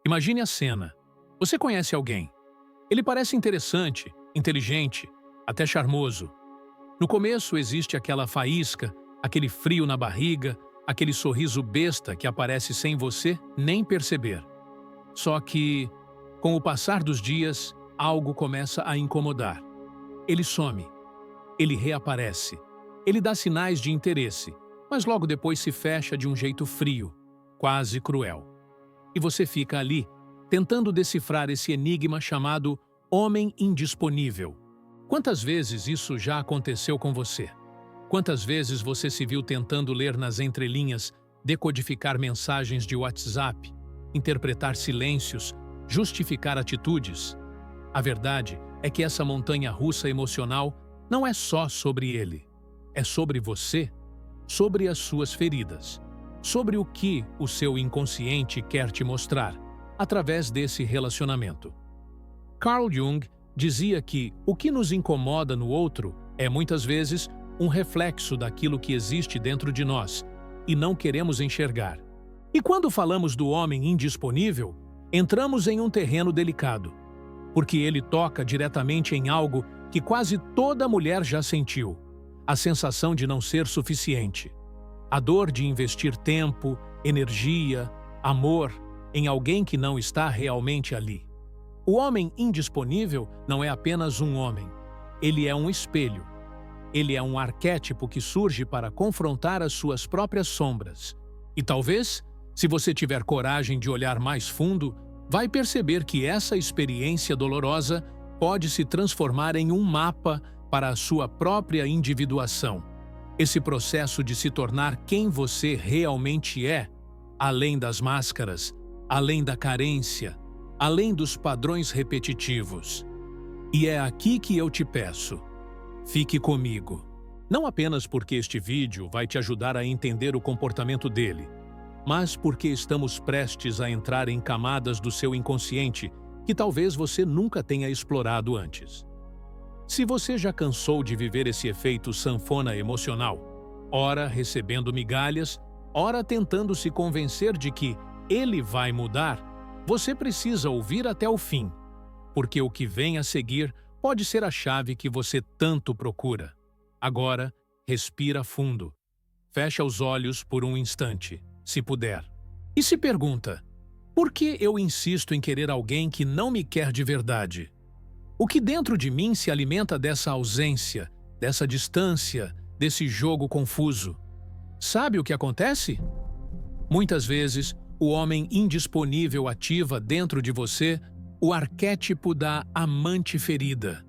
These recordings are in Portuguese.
Imagine a cena. Você conhece alguém. Ele parece interessante, inteligente, até charmoso. No começo existe aquela faísca, aquele frio na barriga, aquele sorriso besta que aparece sem você nem perceber. Só que, com o passar dos dias, algo começa a incomodar. Ele some. Ele reaparece. Ele dá sinais de interesse, mas logo depois se fecha de um jeito frio, quase cruel. E você fica ali, tentando decifrar esse enigma chamado homem indisponível. Quantas vezes isso já aconteceu com você? Quantas vezes você se viu tentando ler nas entrelinhas, decodificar mensagens de WhatsApp, interpretar silêncios, justificar atitudes? A verdade é que essa montanha-russa emocional não é só sobre ele. É sobre você, sobre as suas feridas, sobre o que o seu inconsciente quer te mostrar através desse relacionamento. Carl Jung dizia que o que nos incomoda no outro é muitas vezes um reflexo daquilo que existe dentro de nós e não queremos enxergar. E quando falamos do homem indisponível, entramos em um terreno delicado, porque ele toca diretamente em algo que quase toda mulher já sentiu: a sensação de não ser suficiente. A dor de investir tempo, energia, amor em alguém que não está realmente ali. O homem indisponível não é apenas um homem. Ele é um espelho. Ele é um arquétipo que surge para confrontar as suas próprias sombras. E talvez, se você tiver coragem de olhar mais fundo, vai perceber que essa experiência dolorosa pode se transformar em um mapa para a sua própria individuação. Esse processo de se tornar quem você realmente é, além das máscaras, além da carência, além dos padrões repetitivos. E é aqui que eu te peço: fique comigo. Não apenas porque este vídeo vai te ajudar a entender o comportamento dele, mas porque estamos prestes a entrar em camadas do seu inconsciente que talvez você nunca tenha explorado antes. Se você já cansou de viver esse efeito sanfona emocional, ora recebendo migalhas, ora tentando se convencer de que ele vai mudar, você precisa ouvir até o fim, porque o que vem a seguir pode ser a chave que você tanto procura. Agora, respira fundo. Fecha os olhos por um instante, se puder. E se pergunta: por que eu insisto em querer alguém que não me quer de verdade? O que dentro de mim se alimenta dessa ausência, dessa distância, desse jogo confuso? Sabe o que acontece? Muitas vezes, o homem indisponível ativa dentro de você o arquétipo da amante ferida.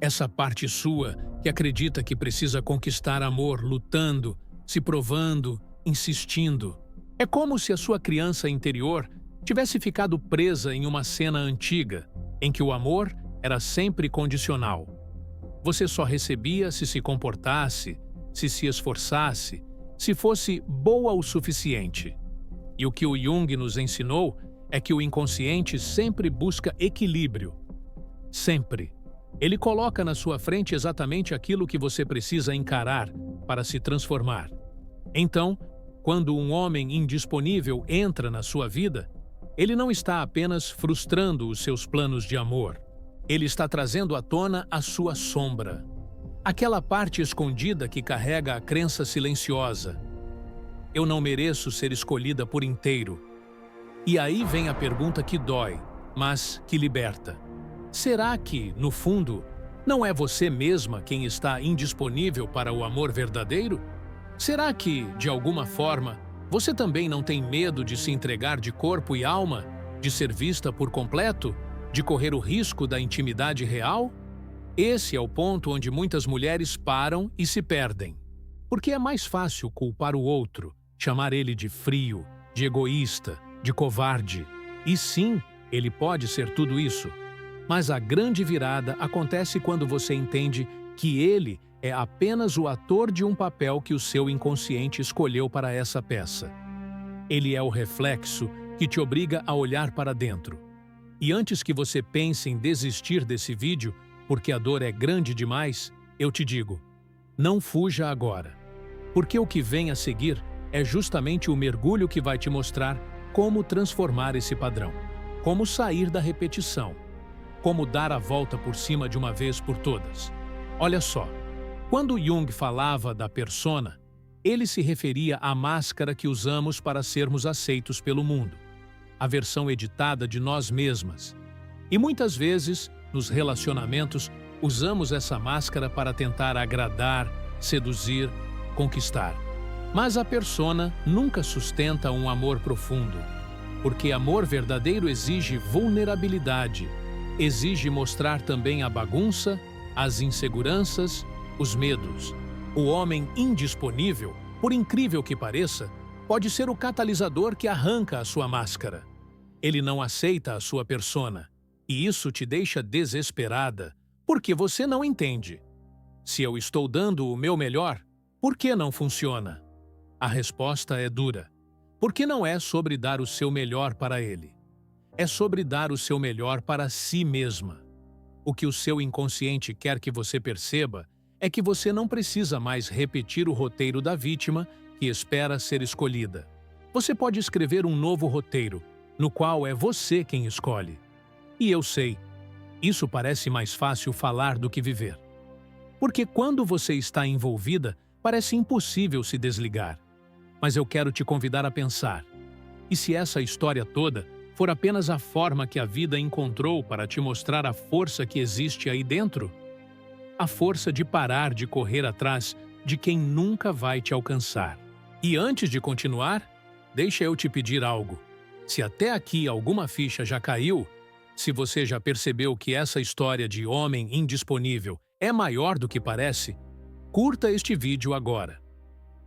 Essa parte sua que acredita que precisa conquistar amor lutando, se provando, insistindo. É como se a sua criança interior tivesse ficado presa em uma cena antiga, em que o amor era sempre condicional. Você só recebia se comportasse, se esforçasse, se fosse boa o suficiente. E o que o Jung nos ensinou é que o inconsciente sempre busca equilíbrio. Sempre. Ele coloca na sua frente exatamente aquilo que você precisa encarar para se transformar. Então, quando um homem indisponível entra na sua vida, ele não está apenas frustrando os seus planos de amor. Ele está trazendo à tona a sua sombra. Aquela parte escondida que carrega a crença silenciosa: eu não mereço ser escolhida por inteiro. E aí vem a pergunta que dói, mas que liberta. Será que, no fundo, não é você mesma quem está indisponível para o amor verdadeiro? Será que, de alguma forma, você também não tem medo de se entregar de corpo e alma, de ser vista por completo, de correr o risco da intimidade real? Esse é o ponto onde muitas mulheres param e se perdem. Porque é mais fácil culpar o outro, chamar ele de frio, de egoísta, de covarde. E sim, ele pode ser tudo isso. Mas a grande virada acontece quando você entende que ele é apenas o ator de um papel que o seu inconsciente escolheu para essa peça. Ele é o reflexo que te obriga a olhar para dentro. E antes que você pense em desistir desse vídeo, porque a dor é grande demais, eu te digo: não fuja agora. Porque o que vem a seguir é justamente o mergulho que vai te mostrar como transformar esse padrão. como sair da repetição, como dar a volta por cima de uma vez por todas. Olha só, quando Jung falava da persona, ele se referia à máscara que usamos para sermos aceitos pelo mundo, a versão editada de nós mesmas. E muitas vezes, nos relacionamentos, usamos essa máscara para tentar agradar, seduzir, conquistar. Mas a persona nunca sustenta um amor profundo, porque amor verdadeiro exige vulnerabilidade, exige mostrar também a bagunça, as inseguranças, os medos. O homem indisponível, por incrível que pareça, pode ser o catalisador que arranca a sua máscara. Ele não aceita a sua persona, e isso te deixa desesperada, porque você não entende. Se eu estou dando o meu melhor, por que não funciona? A resposta é dura, porque não é sobre dar o seu melhor para ele. É sobre dar o seu melhor para si mesma. O que o seu inconsciente quer que você perceba é que você não precisa mais repetir o roteiro da vítima que espera ser escolhida. Você pode escrever um novo roteiro, no qual é você quem escolhe. E eu sei, isso parece mais fácil falar do que viver. Porque quando você está envolvida, parece impossível se desligar. Mas eu quero te convidar a pensar. E se essa história toda for apenas a forma que a vida encontrou para te mostrar a força que existe aí dentro? A força de parar de correr atrás de quem nunca vai te alcançar. E antes de continuar, deixa eu te pedir algo. Se até aqui alguma ficha já caiu, se você já percebeu que essa história de homem indisponível é maior do que parece, curta este vídeo agora.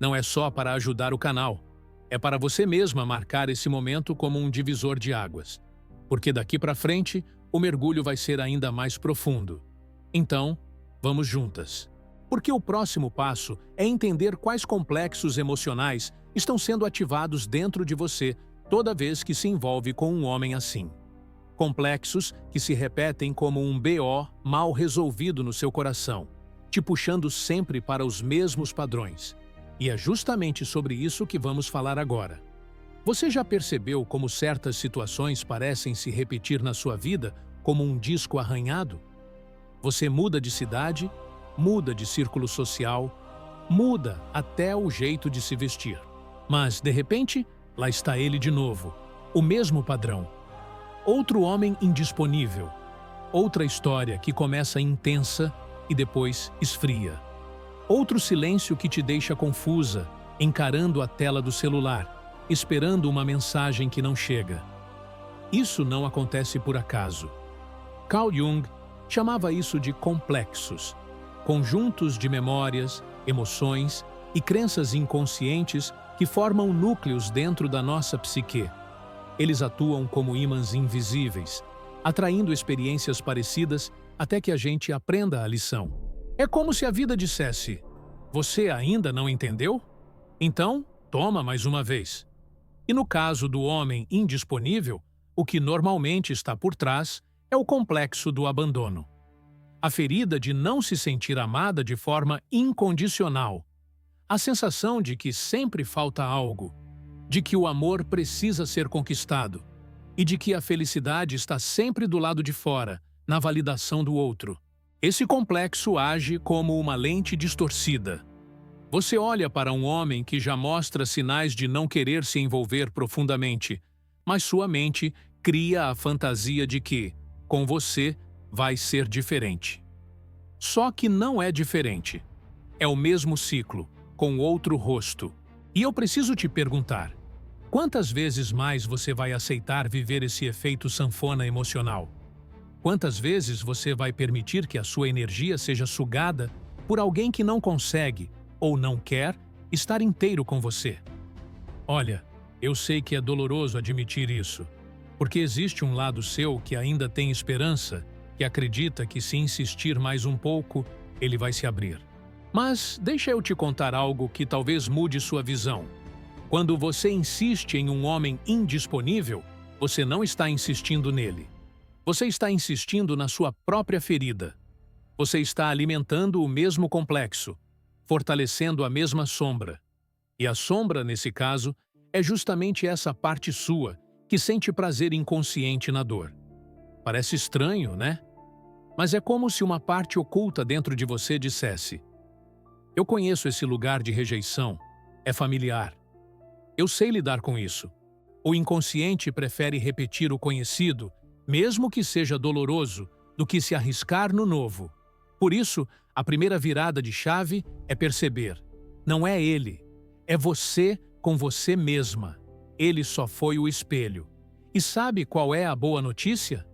Não é só para ajudar o canal, é para você mesma marcar esse momento como um divisor de águas. Porque daqui para frente, o mergulho vai ser ainda mais profundo. Então, vamos juntas. Porque o próximo passo é entender quais complexos emocionais estão sendo ativados dentro de você toda vez que se envolve com um homem assim. Complexos que se repetem como um BO mal resolvido no seu coração, te puxando sempre para os mesmos padrões. E é justamente sobre isso que vamos falar agora. Você já percebeu como certas situações parecem se repetir na sua vida como um disco arranhado? Você muda de cidade, muda de círculo social, muda até o jeito de se vestir. Mas, de repente, lá está ele de novo, o mesmo padrão. Outro homem indisponível, outra história que começa intensa e depois esfria. Outro silêncio que te deixa confusa, encarando a tela do celular, esperando uma mensagem que não chega. Isso não acontece por acaso. Carl Jung chamava isso de complexos, conjuntos de memórias, emoções e crenças inconscientes que formam núcleos dentro da nossa psique. Eles atuam como ímãs invisíveis, atraindo experiências parecidas até que a gente aprenda a lição. É como se a vida dissesse: você ainda não entendeu? Então, toma mais uma vez. E no caso do homem indisponível, o que normalmente está por trás é o complexo do abandono. A ferida de não se sentir amada de forma incondicional. A sensação de que sempre falta algo, de que o amor precisa ser conquistado e de que a felicidade está sempre do lado de fora, na validação do outro. Esse complexo age como uma lente distorcida. Você olha para um homem que já mostra sinais de não querer se envolver profundamente, mas sua mente cria a fantasia de que, com você, vai ser diferente. Só que não é diferente. É o mesmo ciclo, com outro rosto. E eu preciso te perguntar, quantas vezes mais você vai aceitar viver esse efeito sanfona emocional? Quantas vezes você vai permitir que a sua energia seja sugada por alguém que não consegue, ou não quer, estar inteiro com você? Olha, eu sei que é doloroso admitir isso, porque existe um lado seu que ainda tem esperança, que acredita que se insistir mais um pouco, ele vai se abrir. Mas deixa eu te contar algo que talvez mude sua visão. Quando você insiste em um homem indisponível, você não está insistindo nele. Você está insistindo na sua própria ferida. Você está alimentando o mesmo complexo, fortalecendo a mesma sombra. E a sombra, nesse caso, é justamente essa parte sua, que sente prazer inconsciente na dor. Parece estranho, né? Mas é como se uma parte oculta dentro de você dissesse: eu conheço esse lugar de rejeição, é familiar. Eu sei lidar com isso. O inconsciente prefere repetir o conhecido, mesmo que seja doloroso, do que se arriscar no novo. Por isso, a primeira virada de chave é perceber: não é ele, é você com você mesma. Ele só foi o espelho. E sabe qual é a boa notícia?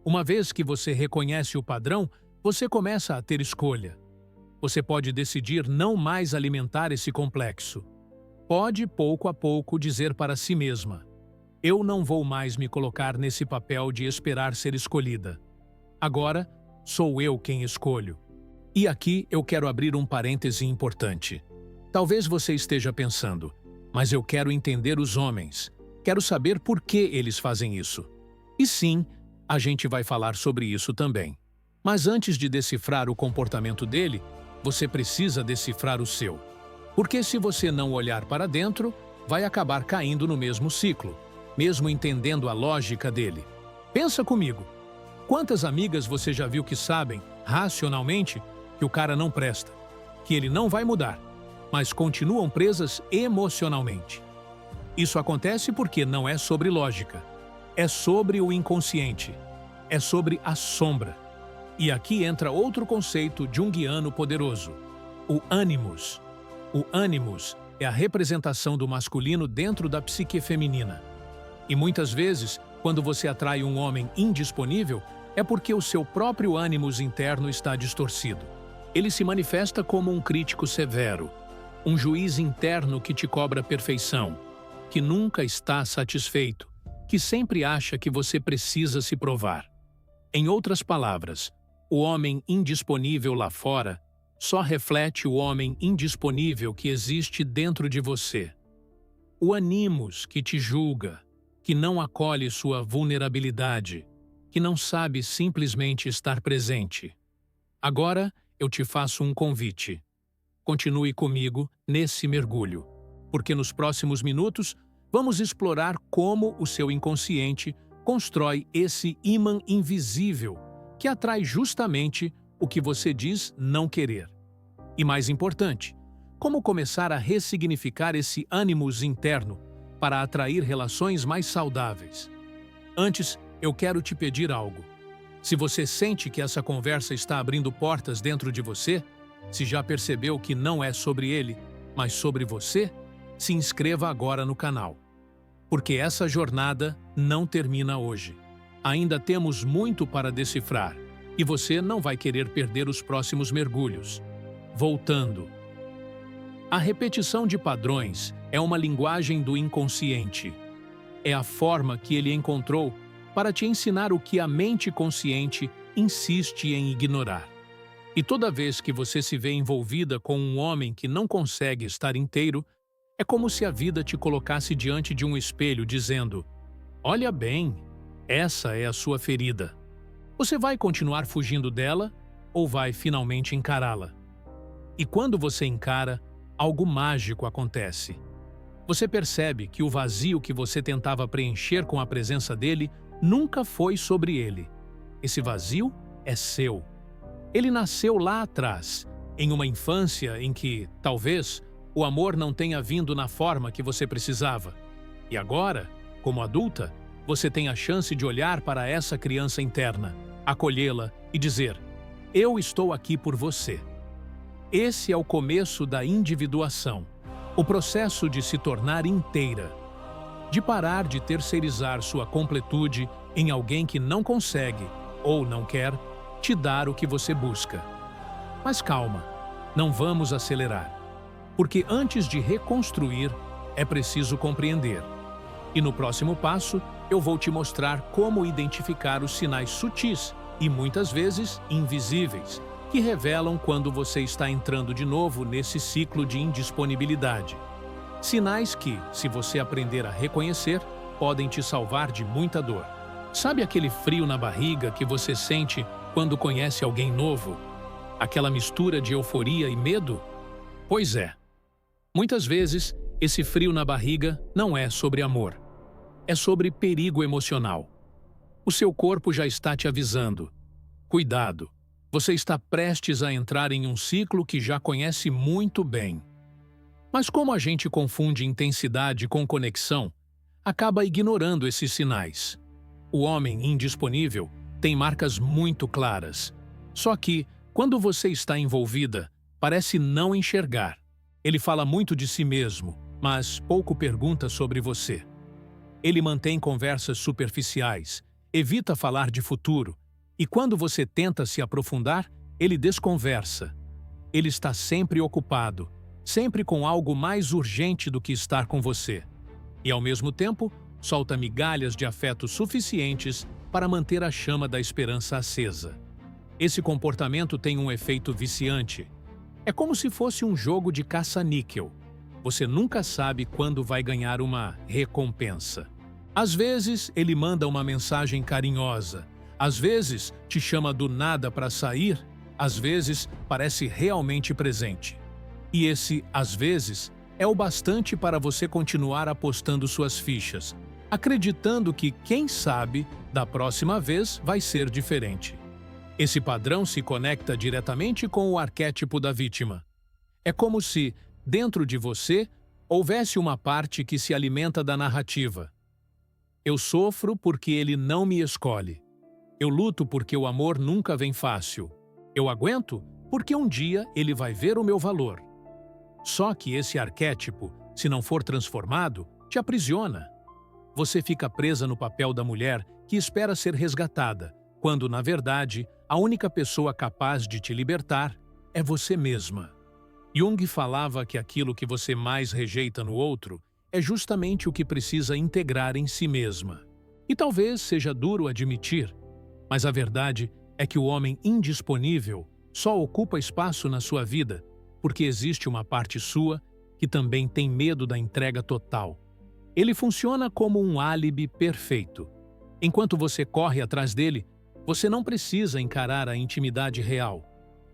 Uma vez que você reconhece o padrão, você começa a ter escolha. Você pode decidir não mais alimentar esse complexo. Pode, pouco a pouco, dizer para si mesma: eu não vou mais me colocar nesse papel de esperar ser escolhida. Agora, sou eu quem escolho. E aqui eu quero abrir um parêntese importante. Talvez você esteja pensando: mas eu quero entender os homens. Quero saber por que eles fazem isso. E sim, a gente vai falar sobre isso também. Mas antes de decifrar o comportamento dele, você precisa decifrar o seu. Porque se você não olhar para dentro, vai acabar caindo no mesmo ciclo, mesmo entendendo a lógica dele. Pensa comigo. Quantas amigas você já viu que sabem, racionalmente, que o cara não presta, que ele não vai mudar, mas continuam presas emocionalmente? Isso acontece porque não é sobre lógica. É sobre o inconsciente. É sobre a sombra. E aqui entra outro conceito junguiano poderoso: o ânimos. O ânimos é a representação do masculino dentro da psique feminina. E muitas vezes, quando você atrai um homem indisponível, é porque o seu próprio ânimos interno está distorcido. Ele se manifesta como um crítico severo, um juiz interno que te cobra perfeição, que nunca está satisfeito, que sempre acha que você precisa se provar. Em outras palavras, o homem indisponível lá fora só reflete o homem indisponível que existe dentro de você. O ânimos que te julga, que não acolhe sua vulnerabilidade, que não sabe simplesmente estar presente. Agora eu te faço um convite. Continue comigo nesse mergulho, porque nos próximos minutos vamos explorar como o seu inconsciente constrói esse ímã invisível que atrai justamente o que você diz não querer. E mais importante, como começar a ressignificar esse ânimos interno para atrair relações mais saudáveis. Antes, eu quero te pedir algo. Se você sente que essa conversa está abrindo portas dentro de você, se já percebeu que não é sobre ele, mas sobre você, se inscreva agora no canal. Porque essa jornada não termina hoje. Ainda temos muito para decifrar, e você não vai querer perder os próximos mergulhos. Voltando. A repetição de padrões é uma linguagem do inconsciente. É a forma que ele encontrou para te ensinar o que a mente consciente insiste em ignorar. E toda vez que você se vê envolvida com um homem que não consegue estar inteiro, é como se a vida te colocasse diante de um espelho dizendo: olha bem, essa é a sua ferida. Você vai continuar fugindo dela ou vai finalmente encará-la? E quando você encara, algo mágico acontece. Você percebe que o vazio que você tentava preencher com a presença dele nunca foi sobre ele. Esse vazio é seu. Ele nasceu lá atrás, em uma infância em que, talvez, o amor não tenha vindo na forma que você precisava. E agora, como adulta, você tem a chance de olhar para essa criança interna, acolhê-la e dizer: eu estou aqui por você. Esse é o começo da individuação, o processo de se tornar inteira, de parar de terceirizar sua completude em alguém que não consegue, ou não quer, te dar o que você busca. Mas calma, não vamos acelerar, porque antes de reconstruir, é preciso compreender. E no próximo passo, eu vou te mostrar como identificar os sinais sutis e muitas vezes invisíveis, que revelam quando você está entrando de novo nesse ciclo de indisponibilidade. Sinais que, se você aprender a reconhecer, podem te salvar de muita dor. Sabe aquele frio na barriga que você sente quando conhece alguém novo? Aquela mistura de euforia e medo? Pois é. Muitas vezes, esse frio na barriga não é sobre amor. é sobre perigo emocional. O seu corpo já está te avisando. Cuidado, você está prestes a entrar em um ciclo que já conhece muito bem. Mas como a gente confunde intensidade com conexão, acaba ignorando esses sinais. O homem indisponível tem marcas muito claras. Só que, quando você está envolvida, parece não enxergar. Ele fala muito de si mesmo, mas pouco pergunta sobre você. Ele mantém conversas superficiais, evita falar de futuro, e quando você tenta se aprofundar, ele desconversa. Ele está sempre ocupado, sempre com algo mais urgente do que estar com você. E, ao mesmo tempo, solta migalhas de afeto suficientes para manter a chama da esperança acesa. Esse comportamento tem um efeito viciante. É como se fosse um jogo de caça-níquel. Você nunca sabe quando vai ganhar uma recompensa. Às vezes, ele manda uma mensagem carinhosa. Às vezes, te chama do nada para sair. Às vezes, parece realmente presente. E esse, às vezes, é o bastante para você continuar apostando suas fichas, acreditando que, quem sabe, da próxima vez vai ser diferente. Esse padrão se conecta diretamente com o arquétipo da vítima. É como se, dentro de você, houvesse uma parte que se alimenta da narrativa. Eu sofro porque ele não me escolhe. Eu luto porque o amor nunca vem fácil. Eu aguento porque um dia ele vai ver o meu valor. Só que esse arquétipo, se não for transformado, te aprisiona. Você fica presa no papel da mulher que espera ser resgatada, quando, na verdade, a única pessoa capaz de te libertar é você mesma. Jung falava que aquilo que você mais rejeita no outro é justamente o que precisa integrar em si mesma. E talvez seja duro admitir, mas a verdade é que o homem indisponível só ocupa espaço na sua vida porque existe uma parte sua que também tem medo da entrega total. Ele funciona como um álibi perfeito. Enquanto você corre atrás dele, você não precisa encarar a intimidade real,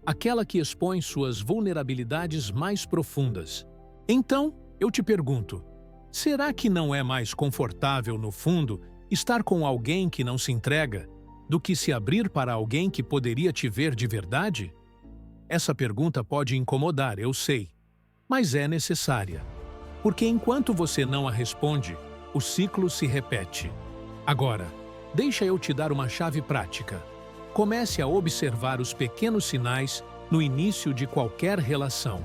aquela que expõe suas vulnerabilidades mais profundas. Então, eu te pergunto, será que não é mais confortável, no fundo, estar com alguém que não se entrega, do que se abrir para alguém que poderia te ver de verdade? Essa pergunta pode incomodar, eu sei, mas é necessária. Porque enquanto você não a responde, o ciclo se repete. Agora, deixa eu te dar uma chave prática. Comece a observar os pequenos sinais no início de qualquer relação.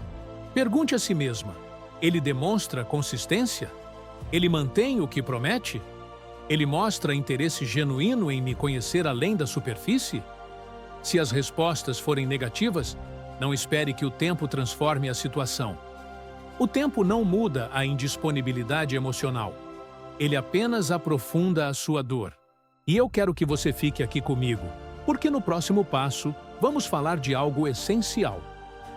Pergunte a si mesma, ele demonstra consistência? Ele mantém o que promete? Ele mostra interesse genuíno em me conhecer além da superfície? Se as respostas forem negativas, não espere que o tempo transforme a situação. O tempo não muda a indisponibilidade emocional. Ele apenas aprofunda a sua dor. E eu quero que você fique aqui comigo, porque no próximo passo vamos falar de algo essencial: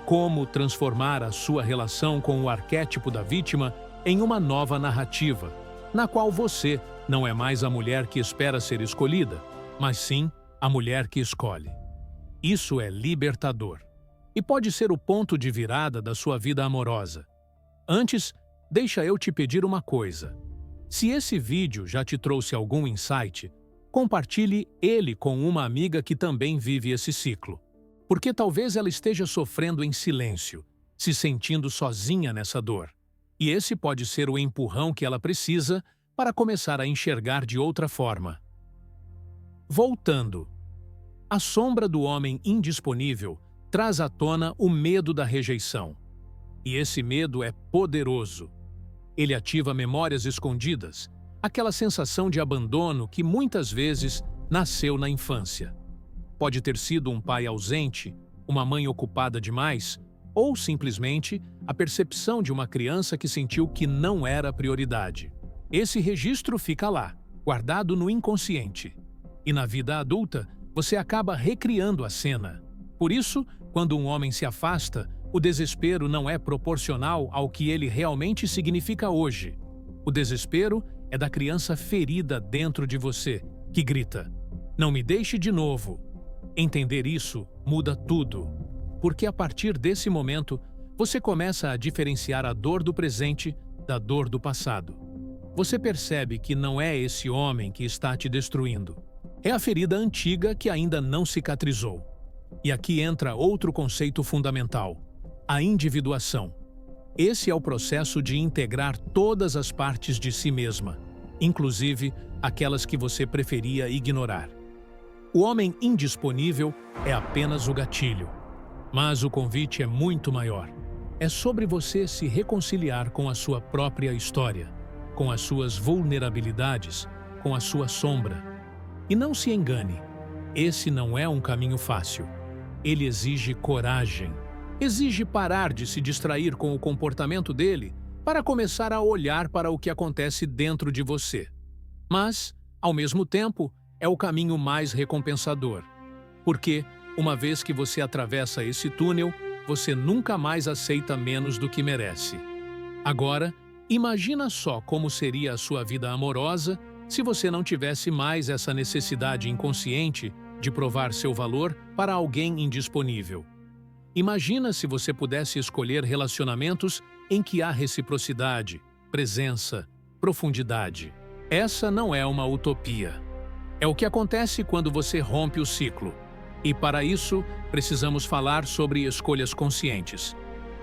como transformar a sua relação com o arquétipo da vítima em uma nova narrativa, na qual você não é mais a mulher que espera ser escolhida, mas sim a mulher que escolhe. Isso é libertador. E pode ser o ponto de virada da sua vida amorosa. Antes, deixa eu te pedir uma coisa. Se esse vídeo já te trouxe algum insight, compartilhe ele com uma amiga que também vive esse ciclo. Porque talvez ela esteja sofrendo em silêncio, se sentindo sozinha nessa dor. E esse pode ser o empurrão que ela precisa para começar a enxergar de outra forma. Voltando. A sombra do homem indisponível traz à tona o medo da rejeição. E esse medo é poderoso. Ele ativa memórias escondidas, aquela sensação de abandono que muitas vezes nasceu na infância. Pode ter sido um pai ausente, uma mãe ocupada demais, ou simplesmente a percepção de uma criança que sentiu que não era prioridade. Esse registro fica lá, guardado no inconsciente. E na vida adulta, você acaba recriando a cena. Por isso, quando um homem se afasta, o desespero não é proporcional ao que ele realmente significa hoje. O desespero é da criança ferida dentro de você, que grita: "Não me deixe de novo." Entender isso muda tudo, porque a partir desse momento, você começa a diferenciar a dor do presente da dor do passado. você percebe que não é esse homem que está te destruindo. É a ferida antiga que ainda não cicatrizou. E aqui entra outro conceito fundamental: a individuação. Esse é o processo de integrar todas as partes de si mesma, inclusive aquelas que você preferia ignorar. O homem indisponível é apenas o gatilho. Mas o convite é muito maior. É sobre você se reconciliar com a sua própria história, com as suas vulnerabilidades, com a sua sombra. E não se engane, esse não é um caminho fácil. Ele exige coragem. Exige parar de se distrair com o comportamento dele para começar a olhar para o que acontece dentro de você. Mas, ao mesmo tempo, é o caminho mais recompensador. Porque, uma vez que você atravessa esse túnel, você nunca mais aceita menos do que merece. Agora, imagina só como seria a sua vida amorosa se você não tivesse mais essa necessidade inconsciente de provar seu valor para alguém indisponível. Imagina se você pudesse escolher relacionamentos em que há reciprocidade, presença, profundidade. Essa não é uma utopia. É o que acontece quando você rompe o ciclo. E para isso, precisamos falar sobre escolhas conscientes.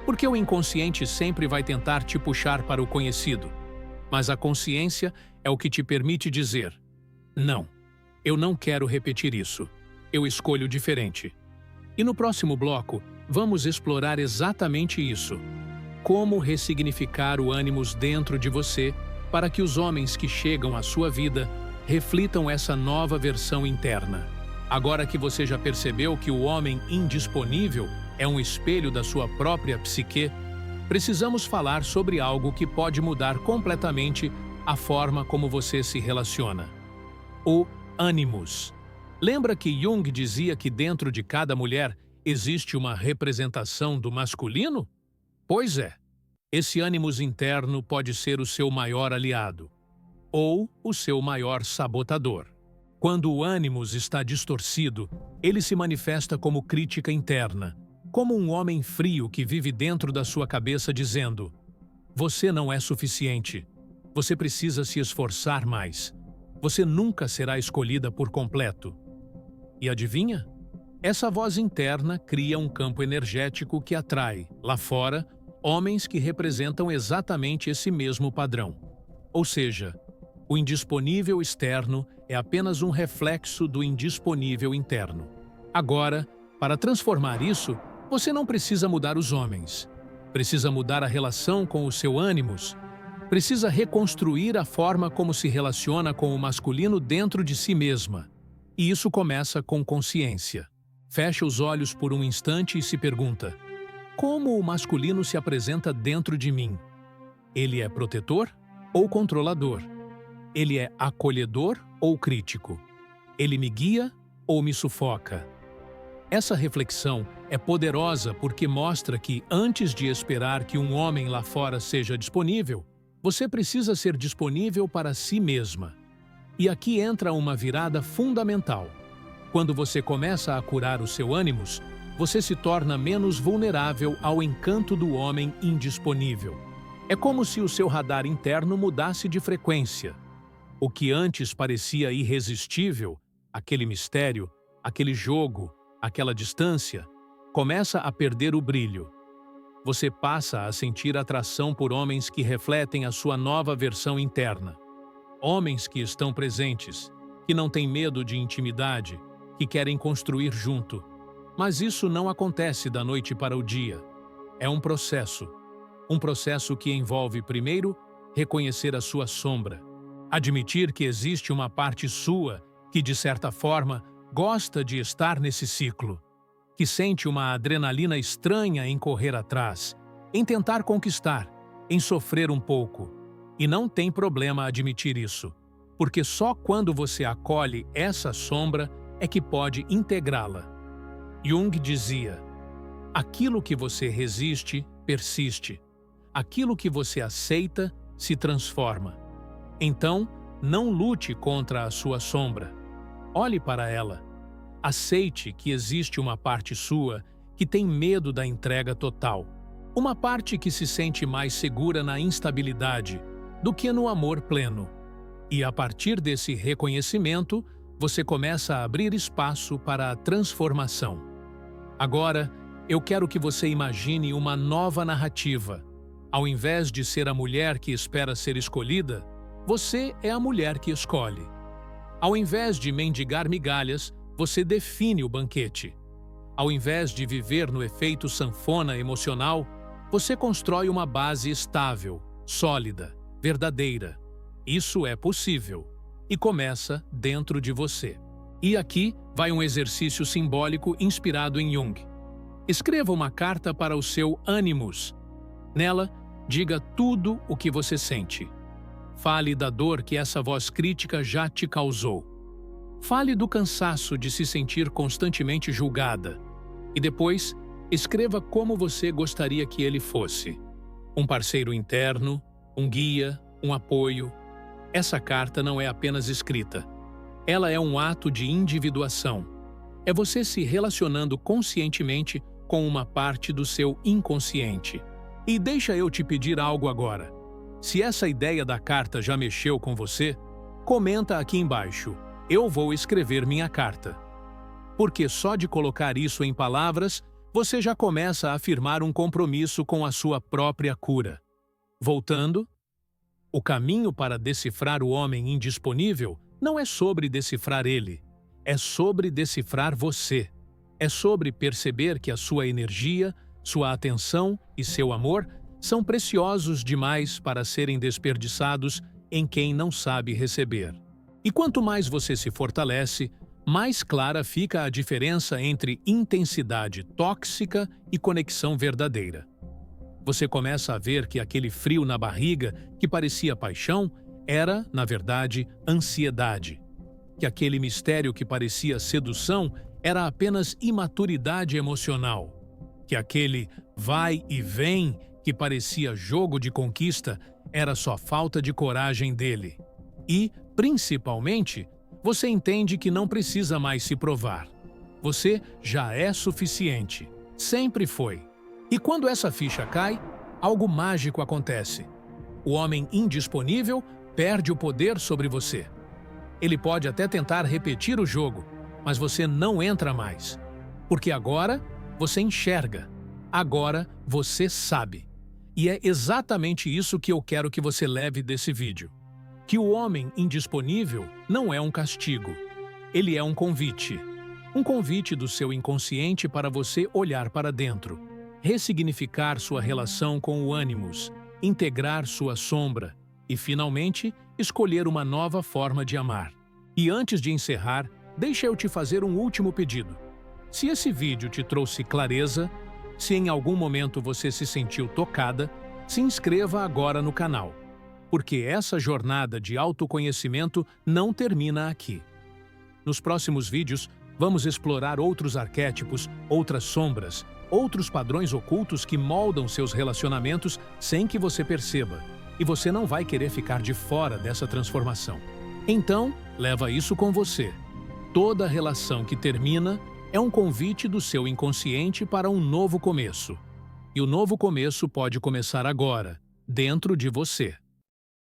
Porque o inconsciente sempre vai tentar te puxar para o conhecido. Mas a consciência é o que te permite dizer: não, eu não quero repetir isso. Eu escolho diferente. E no próximo bloco, vamos explorar exatamente isso. Como ressignificar o ânimos dentro de você para que os homens que chegam à sua vida reflitam essa nova versão interna. Agora que você já percebeu que o homem indisponível é um espelho da sua própria psique, precisamos falar sobre algo que pode mudar completamente a forma como você se relaciona. O ânimos. Lembra que Jung dizia que dentro de cada mulher existe uma representação do masculino? Pois é, esse ânimos interno pode ser o seu maior aliado, ou o seu maior sabotador. Quando o ânimos está distorcido, ele se manifesta como crítica interna, como um homem frio que vive dentro da sua cabeça dizendo: você não é suficiente, você precisa se esforçar mais, você nunca será escolhida por completo. E adivinha? Essa voz interna cria um campo energético que atrai, lá fora, homens que representam exatamente esse mesmo padrão. Ou seja, o indisponível externo é apenas um reflexo do indisponível interno. Agora, para transformar isso, você não precisa mudar os homens. Precisa mudar a relação com o seu ânimos. Precisa reconstruir a forma como se relaciona com o masculino dentro de si mesma. E isso começa com consciência. Fecha os olhos por um instante e se pergunta: como o masculino se apresenta dentro de mim? Ele é protetor ou controlador? Ele é acolhedor ou crítico? Ele me guia ou me sufoca? Essa reflexão é poderosa porque mostra que, antes de esperar que um homem lá fora seja disponível, você precisa ser disponível para si mesma. E aqui entra uma virada fundamental. Quando você começa a curar o seu ânimos, você se torna menos vulnerável ao encanto do homem indisponível. É como se o seu radar interno mudasse de frequência. O que antes parecia irresistível, aquele mistério, aquele jogo, aquela distância, começa a perder o brilho. Você passa a sentir atração por homens que refletem a sua nova versão interna. Homens que estão presentes, que não têm medo de intimidade, que querem construir junto. Mas isso não acontece da noite para o dia. É um processo. Um processo que envolve, primeiro, reconhecer a sua sombra. Admitir que existe uma parte sua que, de certa forma, gosta de estar nesse ciclo, que sente uma adrenalina estranha em correr atrás, em tentar conquistar, em sofrer um pouco. E não tem problema admitir isso, porque só quando você acolhe essa sombra é que pode integrá-la. Jung dizia: aquilo que você resiste, persiste. Aquilo que você aceita, se transforma. Então, não lute contra a sua sombra. Olhe para ela. Aceite que existe uma parte sua que tem medo da entrega total. Uma parte que se sente mais segura na instabilidade, do que no amor pleno. E a partir desse reconhecimento, você começa a abrir espaço para a transformação. Agora, eu quero que você imagine uma nova narrativa. Ao invés de ser a mulher que espera ser escolhida, você é a mulher que escolhe. Ao invés de mendigar migalhas, você define o banquete. Ao invés de viver no efeito sanfona emocional, você constrói uma base estável, sólida, verdadeira. Isso é possível e começa dentro de você. E aqui vai um exercício simbólico inspirado em Jung. Escreva uma carta para o seu ânimos. Nela, diga tudo o que você sente. Fale da dor que essa voz crítica já te causou. Fale do cansaço de se sentir constantemente julgada. E depois, escreva como você gostaria que ele fosse. Um parceiro interno, um guia, um apoio. Essa carta não é apenas escrita. Ela é um ato de individuação. É você se relacionando conscientemente com uma parte do seu inconsciente. E deixa eu te pedir algo agora. Se essa ideia da carta já mexeu com você, comenta aqui embaixo. Eu vou escrever minha carta. Porque só de colocar isso em palavras, você já começa a afirmar um compromisso com a sua própria cura. Voltando, o caminho para decifrar o homem indisponível não é sobre decifrar ele, é sobre decifrar você. É sobre perceber que a sua energia, sua atenção e seu amor são preciosos demais para serem desperdiçados em quem não sabe receber. E quanto mais você se fortalece, mais clara fica a diferença entre intensidade tóxica e conexão verdadeira. Você começa a ver que aquele frio na barriga que parecia paixão era, na verdade, ansiedade. Que aquele mistério que parecia sedução era apenas imaturidade emocional. Que aquele vai e vem que parecia jogo de conquista era só falta de coragem dele. E, principalmente, você entende que não precisa mais se provar. Você já é suficiente. Sempre foi. E quando essa ficha cai, algo mágico acontece. O homem indisponível perde o poder sobre você. Ele pode até tentar repetir o jogo, mas você não entra mais. Porque agora você enxerga. Agora você sabe. E é exatamente isso que eu quero que você leve desse vídeo. Que o homem indisponível não é um castigo. Ele é um convite. Um convite do seu inconsciente para você olhar para dentro, ressignificar sua relação com o ânimos, integrar sua sombra e, finalmente, escolher uma nova forma de amar. E antes de encerrar, deixa eu te fazer um último pedido. Se esse vídeo te trouxe clareza, se em algum momento você se sentiu tocada, se inscreva agora no canal. Porque essa jornada de autoconhecimento não termina aqui. Nos próximos vídeos, vamos explorar outros arquétipos, outras sombras, outros padrões ocultos que moldam seus relacionamentos sem que você perceba. E você não vai querer ficar de fora dessa transformação. Então, leva isso com você. Toda relação que termina é um convite do seu inconsciente para um novo começo. E o novo começo pode começar agora, dentro de você.